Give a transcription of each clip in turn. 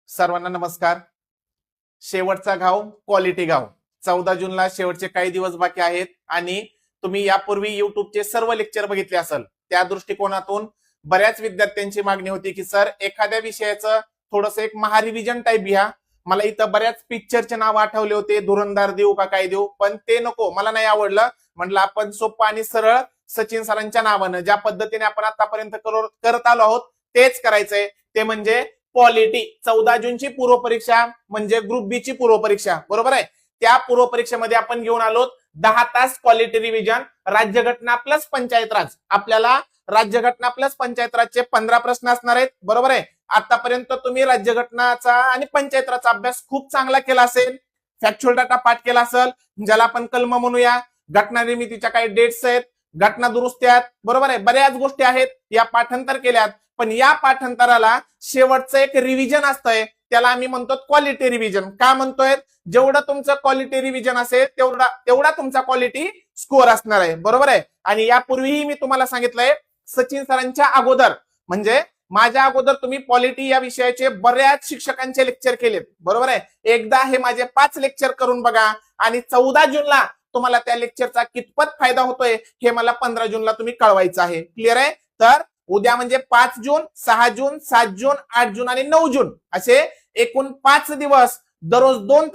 सर्वांना नमस्कार. शेवटचा घाव क्वालिटी घाव. 14 जूनला शेवटचे काही दिवस बाकी आहेत आणि तुम्ही यापूर्वी युट्यूबचे सर्व लेक्चर बघितले असेल. त्या दृष्टिकोनातून बऱ्याच विद्यार्थ्यांची मागणी होती की सर एखाद्या विषयाचं थोडंसं एक महारिव्हिजन टाईप घ्या. मला इथं बऱ्याच पिक्चरचे नाव आठवले होते, धुरंधार देऊ का काय देऊ, पण ते नको, मला नाही आवडलं. म्हटलं आपण सोपं आणि सरळ सचिन सरांच्या नावानं ज्या पद्धतीने आपण आतापर्यंत करत आलो आहोत तेच करायचंय. ते म्हणजे पॉलिटी. 14 जूनची पूर्व परीक्षा म्हणजे ग्रुप बी ची पूर्व परीक्षा, बरोबर आहे. त्या पूर्व परीक्षेमध्ये आपण घेऊन आलो 10 तास क्वालिटी रिव्हिजन, राज्यघटना प्लस पंचायत राज. आपल्याला राज्यघटना प्लस पंचायत राजचे 15 प्रश्न असणार आहेत, बरोबर आहे. आतापर्यंत तुम्ही राज्यघटनाचा आणि पंचायत राजचा अभ्यास खूप चांगला केला असेल, फॅक्च्युअल डाटा पाठ केला असेल, ज्याला आपण कलम म्हणूया. घटना निर्मितीच्या काही डेट्स आहेत, घटना दुरुस्त्यात, बरोबर आहे, बऱ्याच गोष्टी आहेत या पाठांतर केल्यात. पण या पाठांतराला शेवटचं एक रिव्हिजन असतंय, त्याला आम्ही म्हणतो क्वालिटी रिव्हिजन. का म्हणतोय? जेवढं तुमचं क्वालिटी रिव्हिजन असेल तेवढा तुमचा क्वालिटी स्कोअर असणार आहे, बरोबर आहे. आणि यापूर्वीही मी तुम्हाला सांगितलंय, सचिन सरांच्या अगोदर म्हणजे माझ्या अगोदर तुम्ही पॉलिटी या विषयाचे बऱ्याच शिक्षकांचे लेक्चर केलेत, बरोबर आहे. एकदा हे माझे 5 लेक्चर करून बघा आणि 14 जूनला तुम्हाला त्या लेक्चरचा कितपत फायदा होतोय हे मला 15 जूनला तुम्ही कळवायचं आहे. क्लिअर आहे? तर उद्या म्हणजे 5 जून, 6 जून, 7 जून, 8 जून आणि 9 जून असे एकूण 5 दिवस दररोज 2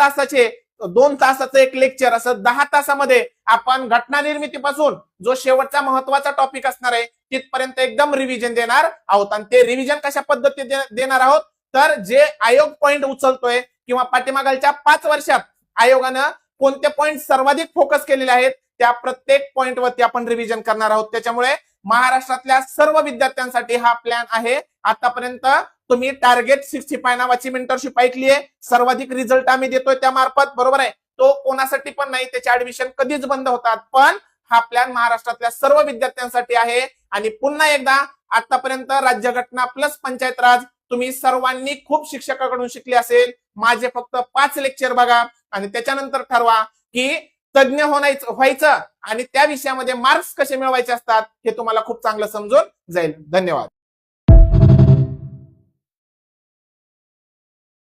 तासाचं एक लेक्चर, असं 10 तासामध्ये आपण घटना निर्मितीपासून जो शेवटचा महत्वाचा टॉपिक असणार आहे तिथपर्यंत एकदम रिव्हिजन देणार आहोत. आणि ते रिव्हिजन कशा पद्धतीने देणार आहोत, तर जे आयोग पॉइंट उचलतोय किंवा पाठीमागच्या 5 वर्षात आयोगानं कोणते पॉइंट सर्वाधिक फोकस केलेले आहेत त्या प्रत्येक पॉइंट वरती आपण रिव्हिजन करणार आहोत. त्याच्यामुळे महाराष्ट्रातल्या सर्व विद्यार्थ्यांसाठी हा प्लॅन आहे. आतापर्यंत तुम्ही टार्गेट 65 नावाची मेंटरशिप ऐकली आहे, सर्वाधिक रिझल्ट आम्ही देतोय त्या मार्फत, बरोबर आहे. तो कोणासाठी पण नाही, त्याचे ऍडमिशन कधीच बंद होतात, पण हा प्लॅन महाराष्ट्रातल्या सर्व विद्यार्थ्यांसाठी आहे. आणि पुन्हा एकदा आतापर्यंत राज्यघटना प्लस पंचायत राज तुम्ही सर्वांनी खूप शिक्षकाकडून शिकले असेल. माझे फक्त 5 लेक्चर बघा आणि त्याच्यानंतर ठरवा की तज्ञ व्हायचं आणि त्या विषयामध्ये मार्क्स कसे मिळवायचे असतात हे तुम्हाला खूप चांगलं समजून जाईल. धन्यवाद.